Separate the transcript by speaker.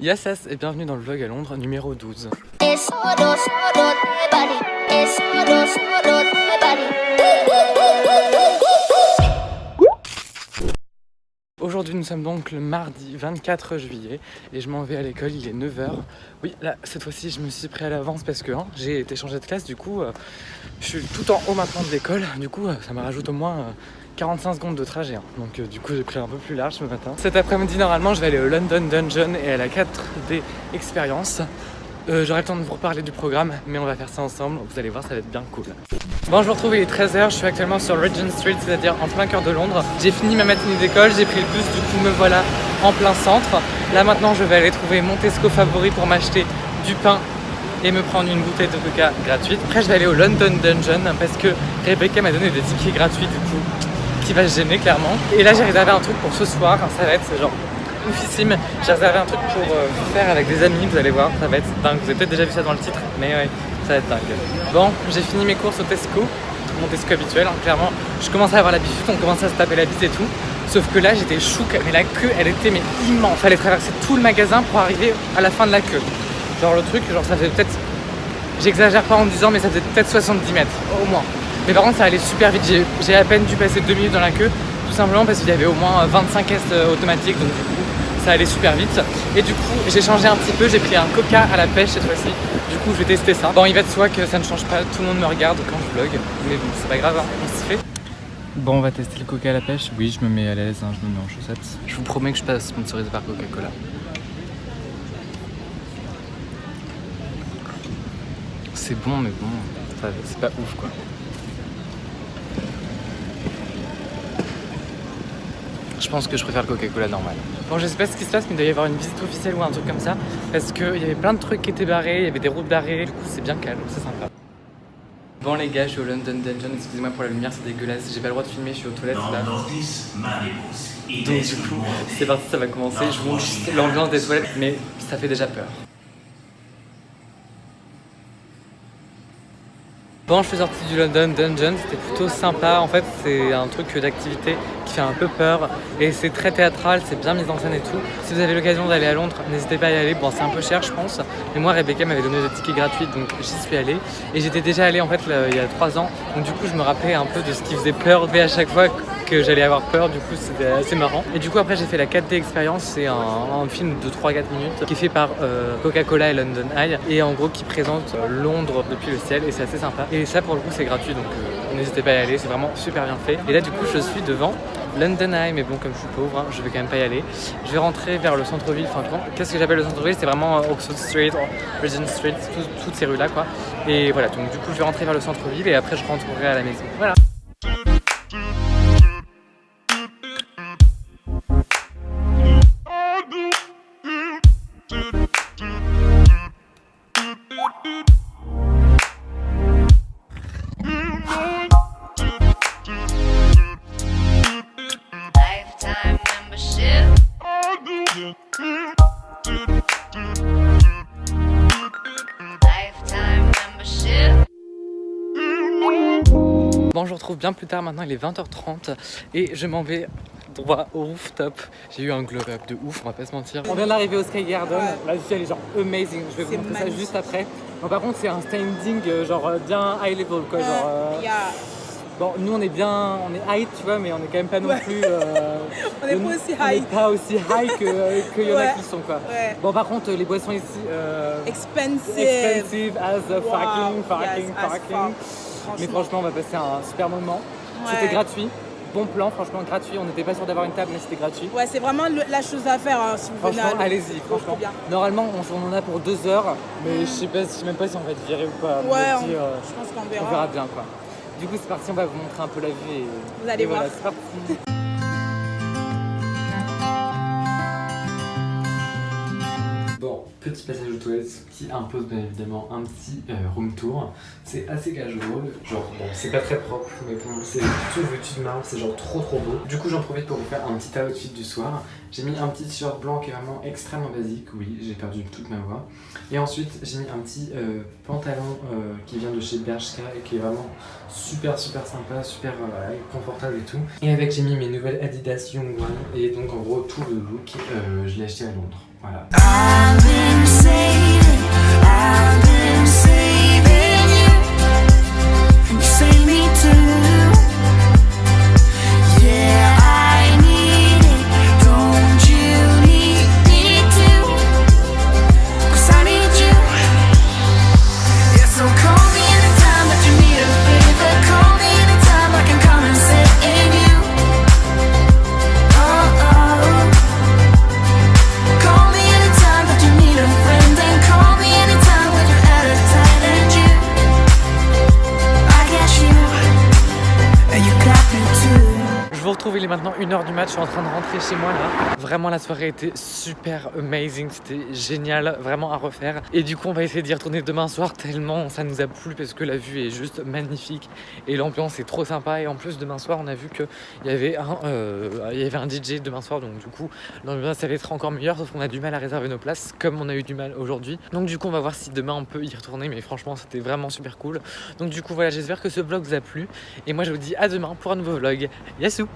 Speaker 1: Yes, et bienvenue dans le vlog à Londres numéro 12. Aujourd'hui nous sommes donc le mardi 24 juillet et je m'en vais à l'école, il est 9h. Oui, là cette fois-ci je me suis pris à l'avance parce que j'ai été changé de classe, du coup je suis tout en haut maintenant de l'école, du coup ça me rajoute au moins 45 secondes de trajet. Donc du coup j'ai pris un peu plus large ce matin. Cet après-midi normalement je vais aller au London Dungeon et à la 4D Experience. J'aurai le temps de vous reparler du programme, mais on va faire ça ensemble, vous allez voir, ça va être bien cool. Bon, je vous retrouve, il est 13h, je suis actuellement sur Regent Street, c'est-à-dire en plein cœur de Londres. J'ai fini ma matinée d'école, j'ai pris le bus, du coup me voilà en plein centre. Là maintenant je vais aller trouver mon Tesco favori pour m'acheter du pain et me prendre une bouteille de coca gratuite. Après je vais aller au London Dungeon parce que Rebecca m'a donné des tickets gratuits du coup, qui va se gêner clairement. Et là j'ai réservé un truc pour ce soir, ça va être genre oufissime. J'ai réservé un truc pour vous faire avec des amis, vous allez voir, ça va être dingue. Vous avez peut-être déjà vu ça dans le titre, mais ouais, ça va être dingue. Bon, j'ai fini mes courses au Tesco, mon Tesco habituel, clairement. Je commence à avoir l'habitude, on commence à se taper la bise et tout. Sauf que là, j'étais chouc, mais la queue, elle était immense. Fallait traverser tout le magasin pour arriver à la fin de la queue. Genre le truc, genre ça faisait peut-être, j'exagère pas en disant, mais ça faisait peut-être 70 mètres, au moins. Mais par contre, ça allait super vite. J'ai à peine dû passer 2 minutes dans la queue, tout simplement parce qu'il y avait au moins 25 caisses automatiques, donc du coup, ça allait super vite. Et du coup, j'ai changé un petit peu, j'ai pris un coca à la pêche cette fois-ci. Du coup, je vais tester ça. Bon, il va de soi que ça ne change pas, tout le monde me regarde quand je vlog, mais bon, c'est pas grave, on s'y fait. Bon, on va tester le coca à la pêche. Oui, je me mets à l'aise, je me mets en chaussettes. Je vous promets que je passe sponsorisé par Coca-Cola. C'est bon, mais bon, c'est pas ouf quoi. Je pense que je préfère le Coca-Cola normal. Bon, je sais pas ce qui se passe, mais il doit y avoir une visite officielle ou un truc comme ça. Parce qu'il y avait plein de trucs qui étaient barrés, il y avait des routes barrées. Du coup, c'est bien calme, c'est sympa. Bon, les gars, je suis au London Dungeon. Excusez-moi pour la lumière, c'est dégueulasse. J'ai pas le droit de filmer, je suis aux toilettes là. Donc, du coup, c'est parti, ça va commencer. Je vous montre juste l'ambiance des toilettes, mais ça fait déjà peur. Bon, je suis sorti du London Dungeon, c'était plutôt sympa. En fait, c'est un truc d'activité qui fait un peu peur et c'est très théâtral, c'est bien mis en scène et tout. Si vous avez l'occasion d'aller à Londres, n'hésitez pas à y aller. Bon, c'est un peu cher, je pense, mais moi, Rebecca m'avait donné des tickets gratuits, donc j'y suis allé. Et j'étais déjà allé en fait il y a 3 ans, donc du coup, je me rappelais un peu de ce qui faisait peur. Et à chaque fois que j'allais avoir peur, du coup, c'était assez marrant. Et du coup, après, j'ai fait la 4D Experience, c'est un film de 3-4 minutes qui est fait par Coca-Cola et London Eye, et en gros, qui présente Londres depuis le ciel, et c'est assez sympa. Et ça, pour le coup, c'est gratuit, donc n'hésitez pas à y aller, c'est vraiment super bien fait. Et là, du coup, je suis devant London Eye, mais bon, comme je suis pauvre, je vais quand même pas y aller. Je vais rentrer vers le centre-ville. Enfin, qu'est-ce que j'appelle le centre-ville? C'est vraiment Oxford Street, Regent Street, toutes ces rues-là, quoi. Et voilà, donc du coup, je vais rentrer vers le centre-ville et après, je rentrerai à la maison. Voilà. Bon, je vous retrouve bien plus tard, maintenant il est 20h30 et je m'en vais droit au rooftop. J'ai eu un glow up de ouf, on va pas se mentir. On vient d'arriver au Sky Garden, là dessus elle est genre amazing, je vais vous montrer ça juste après. Bon, par contre c'est un standing genre bien high level quoi, genre... Bon, nous on est bien, on est high tu vois, mais on est quand même pas non plus...
Speaker 2: on est pas aussi high.
Speaker 1: On est pas aussi high que y en a qui sont quoi. Ouais. Bon par contre les boissons ici... Expensive as fucking. Mais franchement, on va passer un super moment. Ouais. C'était gratuit, bon plan, franchement gratuit. On n'était pas sûr d'avoir une table, mais c'était gratuit.
Speaker 2: Ouais, c'est vraiment la chose à faire si vous venez.
Speaker 1: Franchement, allez-y, franchement. Normalement, on en a pour 2 heures, mais je sais même pas si on va être viré ou pas.
Speaker 2: Ouais, je pense qu'on verra.
Speaker 1: On verra bien quoi. Du coup, c'est parti, on va vous montrer un peu la vue. Et
Speaker 2: vous allez voir.
Speaker 1: Voilà, c'est parti. Bon, petit passage aux toilettes qui impose bien évidemment un petit room tour. C'est assez casual, genre bon, c'est pas très propre, mais bon, c'est tout vêtu de marbre, c'est genre trop beau. Du coup, j'en profite pour vous faire un petit outfit du soir. J'ai mis un petit t-shirt blanc qui est vraiment extrêmement basique, oui, j'ai perdu toute ma voix. Et ensuite, j'ai mis un petit pantalon qui vient de chez Bershka et qui est vraiment super sympa, super confortable et tout. Et avec, j'ai mis mes nouvelles Adidas Young One et donc en gros tout le look, je l'ai acheté à Londres. Voilà. Il est maintenant 1h du match, je suis en train de rentrer chez moi là. Vraiment la soirée était super amazing, c'était génial, vraiment à refaire. Et du coup on va essayer d'y retourner demain soir tellement ça nous a plu parce que la vue est juste magnifique et l'ambiance est trop sympa. Et en plus demain soir on a vu qu'il y avait un DJ demain soir, donc du coup l'ambiance ça va être encore meilleure, sauf qu'on a du mal à réserver nos places comme on a eu du mal aujourd'hui. Donc du coup on va voir si demain on peut y retourner, mais franchement c'était vraiment super cool. Donc du coup voilà, j'espère que ce vlog vous a plu et moi je vous dis à demain pour un nouveau vlog. Yassou!